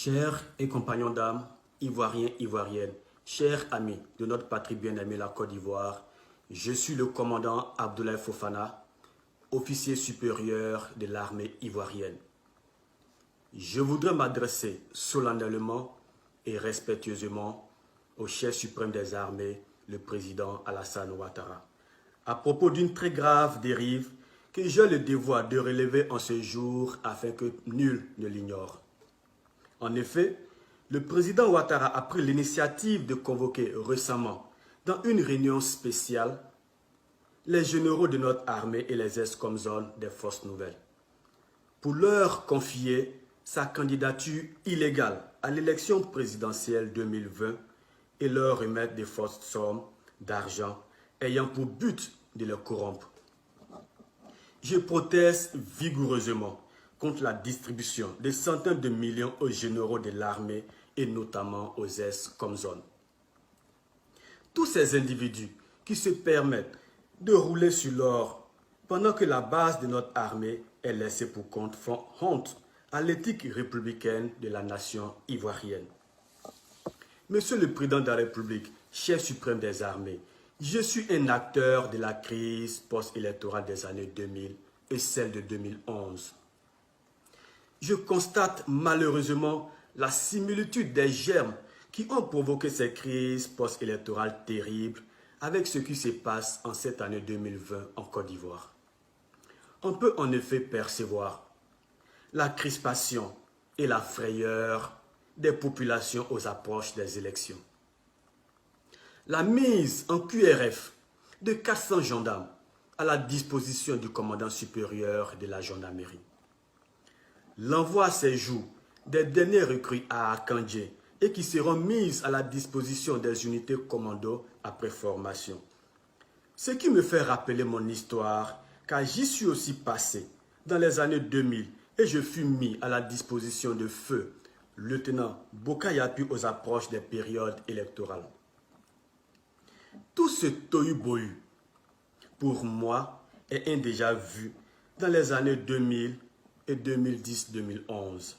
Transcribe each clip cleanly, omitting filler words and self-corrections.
Chers et compagnons d'âme, Ivoiriens, Ivoiriennes, chers amis de notre patrie bien-aimée, la Côte d'Ivoire, je suis le commandant Abdoulaye Fofana, officier supérieur de l'armée ivoirienne. Je voudrais m'adresser solennellement et respectueusement au chef suprême des armées, le président Alassane Ouattara, à propos d'une très grave dérive que j'ai le devoir de relever en ce jour afin que nul ne l'ignore. En effet, le président Ouattara a pris l'initiative de convoquer récemment, dans une réunion spéciale, les généraux de notre armée et les ex-comzones des forces nouvelles, pour leur confier sa candidature illégale à l'élection présidentielle 2020 et leur remettre des fausses sommes d'argent ayant pour but de les corrompre. Je proteste vigoureusement contre la distribution de centaines de millions aux généraux de l'armée et notamment aux ex-comzones. Tous ces individus qui se permettent de rouler sur l'or pendant que la base de notre armée est laissée pour compte font honte à l'éthique républicaine de la nation ivoirienne. Monsieur le Président de la République, chef suprême des armées, je suis un acteur de la crise post-électorale des années 2000 et celle de 2011. Je constate malheureusement la similitude des germes qui ont provoqué ces crises post-électorales terribles avec ce qui se passe en cette année 2020 en Côte d'Ivoire. On peut en effet percevoir la crispation et la frayeur des populations aux approches des élections. La mise en QRF de 400 gendarmes à la disposition du commandant supérieur de la gendarmerie. L'envoi à ces jours des derniers recrues à Akandje et qui seront mises à la disposition des unités commando après formation. Ce qui me fait rappeler mon histoire, car j'y suis aussi passé dans les années 2000 et je fus mis à la disposition de feu lieutenant Bokayapi aux approches des périodes électorales. Tout ce tohu-bohu, pour moi, est un déjà vu dans les années 2000 et 2010-2011.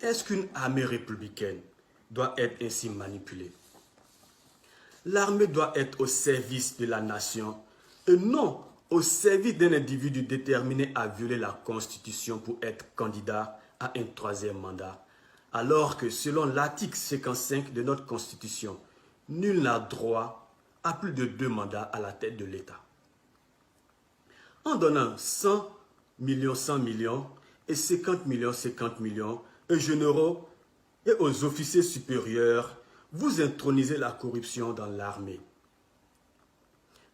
Est-ce qu'une armée républicaine doit être ainsi manipulée? L'armée doit être au service de la nation et non au service d'un individu déterminé à violer la Constitution pour être candidat à un troisième mandat, alors que selon l'article 55 de notre Constitution, nul n'a droit à plus de 2 mandats à la tête de l'État. En donnant 100 millions et 50 millions aux généraux et aux officiers supérieurs, vous intronisez la corruption dans l'armée.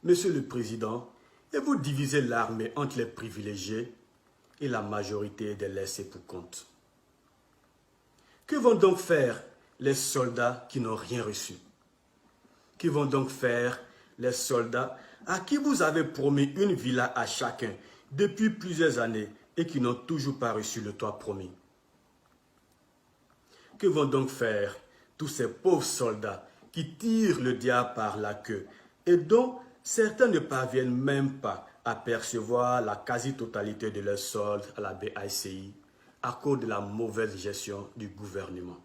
Monsieur le Président, et vous divisez l'armée entre les privilégiés et la majorité des laissés pour compte. Que vont donc faire les soldats qui n'ont rien reçu? Que vont donc faire les soldats à qui vous avez promis une villa à chacun depuis plusieurs années et qui n'ont toujours pas reçu le toit promis? Que vont donc faire tous ces pauvres soldats qui tirent le diable par la queue et dont certains ne parviennent même pas à percevoir la quasi-totalité de leurs soldes à la BICI à cause de la mauvaise gestion du gouvernement?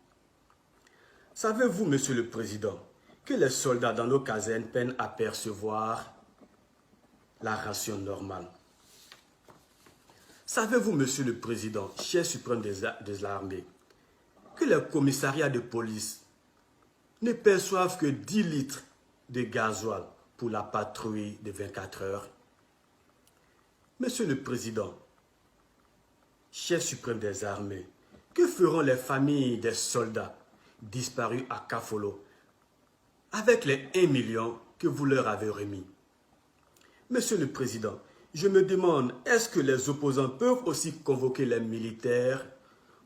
Savez-vous, Monsieur le Président, que les soldats dans nos casernes peinent à percevoir la ration normale? Savez-vous, Monsieur le Président, chef suprême des armées, que les commissariats de police ne perçoivent que 10 litres de gasoil pour la patrouille de 24 heures? Monsieur le Président, chef suprême des armées, que feront les familles des soldats disparus à Kafolo avec les 1 million que vous leur avez remis? Monsieur le Président, je me demande, est-ce que les opposants peuvent aussi convoquer les militaires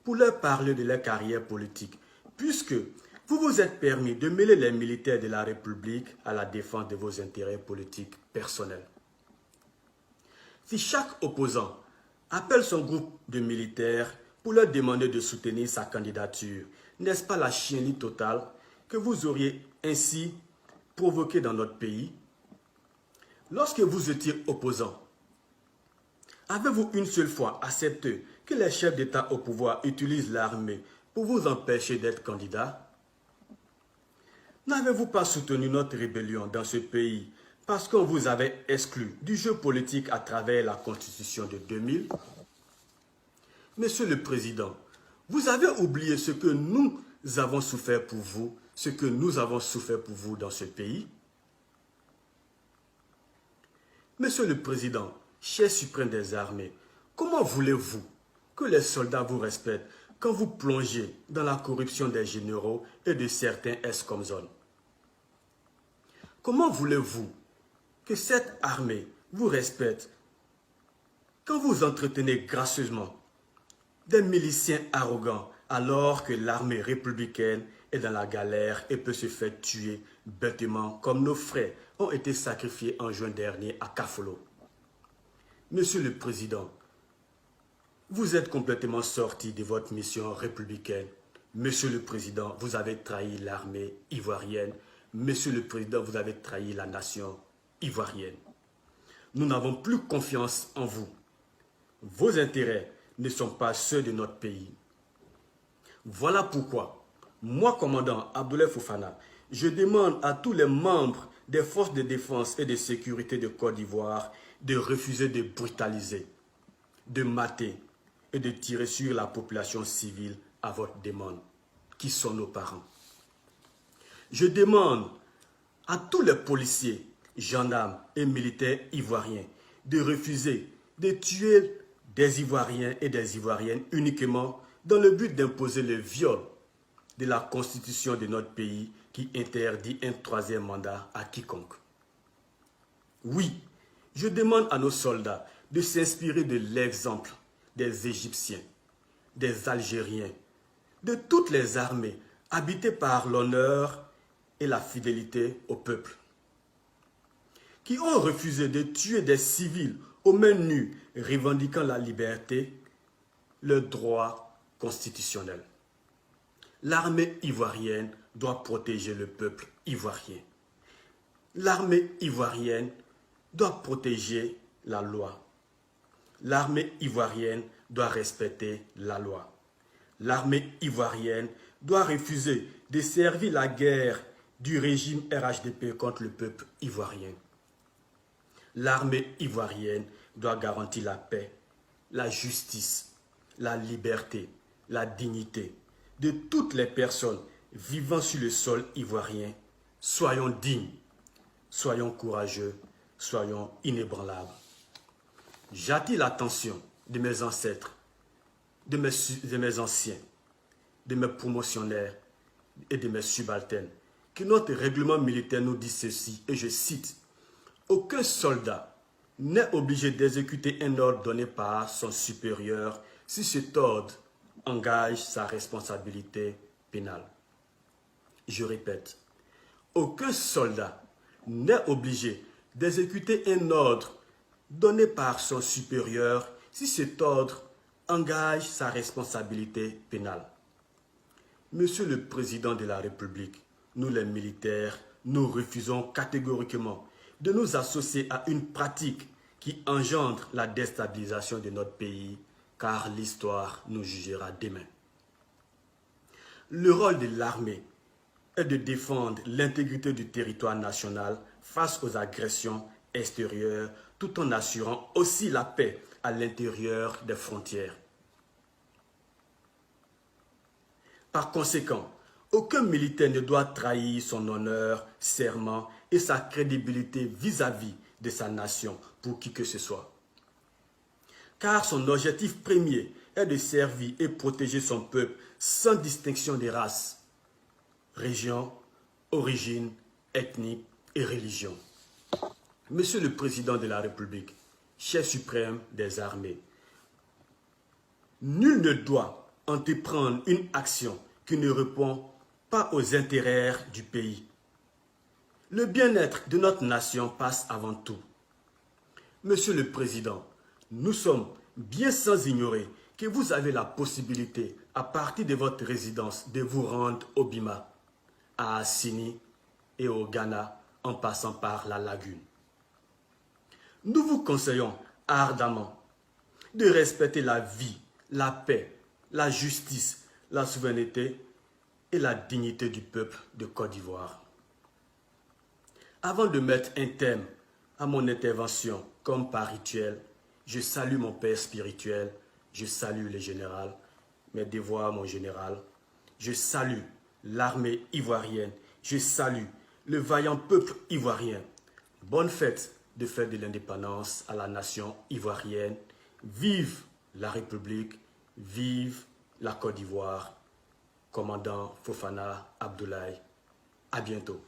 pour leur parler de leur carrière politique, puisque vous vous êtes permis de mêler les militaires de la République à la défense de vos intérêts politiques personnels? Si chaque opposant appelle son groupe de militaires pour leur demander de soutenir sa candidature, n'est-ce pas la chienlit totale que vous auriez ainsi provoquée dans notre pays? Lorsque vous étiez opposant, avez-vous une seule fois accepté que les chefs d'État au pouvoir utilisent l'armée pour vous empêcher d'être candidat? N'avez-vous pas soutenu notre rébellion dans ce pays parce qu'on vous avait exclu du jeu politique à travers la Constitution de 2000? Monsieur le Président, vous avez oublié ce que nous avons souffert pour vous, ce que nous avons souffert pour vous dans ce pays? Monsieur le Président, chef suprême des armées, comment voulez-vous que les soldats vous respectent quand vous plongez dans la corruption des généraux et de certains ex-comzones? Comment voulez-vous que cette armée vous respecte quand vous entretenez gracieusement des miliciens arrogants alors que l'armée républicaine est dans la galère et peut se faire tuer bêtement comme nos frères ont été sacrifiés en juin dernier à Kafolo? Monsieur le Président, vous êtes complètement sorti de votre mission républicaine. Monsieur le Président, vous avez trahi l'armée ivoirienne. Monsieur le Président, vous avez trahi la nation ivoirienne. Nous n'avons plus confiance en vous. Vos intérêts ne sont pas ceux de notre pays. Voilà pourquoi, moi, commandant Abdoulaye Fofana, je demande à tous les membres des forces de défense et de sécurité de Côte d'Ivoire de refuser de brutaliser, de mater et de tirer sur la population civile à votre demande, qui sont nos parents. Je demande à tous les policiers, gendarmes et militaires ivoiriens de refuser de tuer des Ivoiriens et des Ivoiriennes uniquement dans le but d'imposer le viol de la constitution de notre pays qui interdit un troisième mandat à quiconque. Oui, je demande à nos soldats de s'inspirer de l'exemple des Égyptiens, des Algériens, de toutes les armées habitées par l'honneur et la fidélité au peuple, qui ont refusé de tuer des civils aux mains nues revendiquant la liberté, le droit constitutionnel. L'armée ivoirienne doit protéger le peuple ivoirien. L'armée ivoirienne doit protéger la loi. L'armée ivoirienne doit respecter la loi. L'armée ivoirienne doit refuser de servir la guerre du régime RHDP contre le peuple ivoirien. L'armée ivoirienne doit garantir la paix, la justice, la liberté, la dignité de toutes les personnes vivant sur le sol ivoirien. Soyons dignes, soyons courageux, soyons inébranlables. J'attire l'attention de mes ancêtres, de mes anciens, de mes promotionnaires et de mes subalternes, que notre règlement militaire nous dit ceci, et je cite: « Aucun soldat n'est obligé d'exécuter un ordre donné par son supérieur si cet ordre engage sa responsabilité pénale. » Je répète, aucun soldat n'est obligé d'exécuter un ordre donné par son supérieur si cet ordre engage sa responsabilité pénale. Monsieur le Président de la République, nous les militaires, nous refusons catégoriquement de nous associer à une pratique qui engendre la déstabilisation de notre pays, car l'histoire nous jugera demain. Le rôle de l'armée est de défendre l'intégrité du territoire national face aux agressions extérieures, tout en assurant aussi la paix à l'intérieur des frontières. Par conséquent, aucun militaire ne doit trahir son honneur, serment et sa crédibilité vis-à-vis de sa nation pour qui que ce soit. Car son objectif premier est de servir et protéger son peuple sans distinction de race, région, origine, ethnie et religion. Monsieur le Président de la République, chef suprême des armées, nul ne doit entreprendre une action qui ne répond pas aux intérêts du pays. Le bien-être de notre nation passe avant tout. Monsieur le Président, nous sommes bien sans ignorer que vous avez la possibilité, à partir de votre résidence, de vous rendre au Bima, à Assini et au Ghana, en passant par la Lagune. Nous vous conseillons ardemment de respecter la vie, la paix, la justice, la souveraineté et la dignité du peuple de Côte d'Ivoire. Avant de mettre un thème à mon intervention, comme par rituel, je salue mon père spirituel, je salue le général, mes devoirs, mon général. Je salue l'armée ivoirienne, je salue le vaillant peuple ivoirien. Bonne fête de l'indépendance à la nation ivoirienne. Vive la République, vive la Côte d'Ivoire. Commandant Fofana Abdoulaye. À bientôt.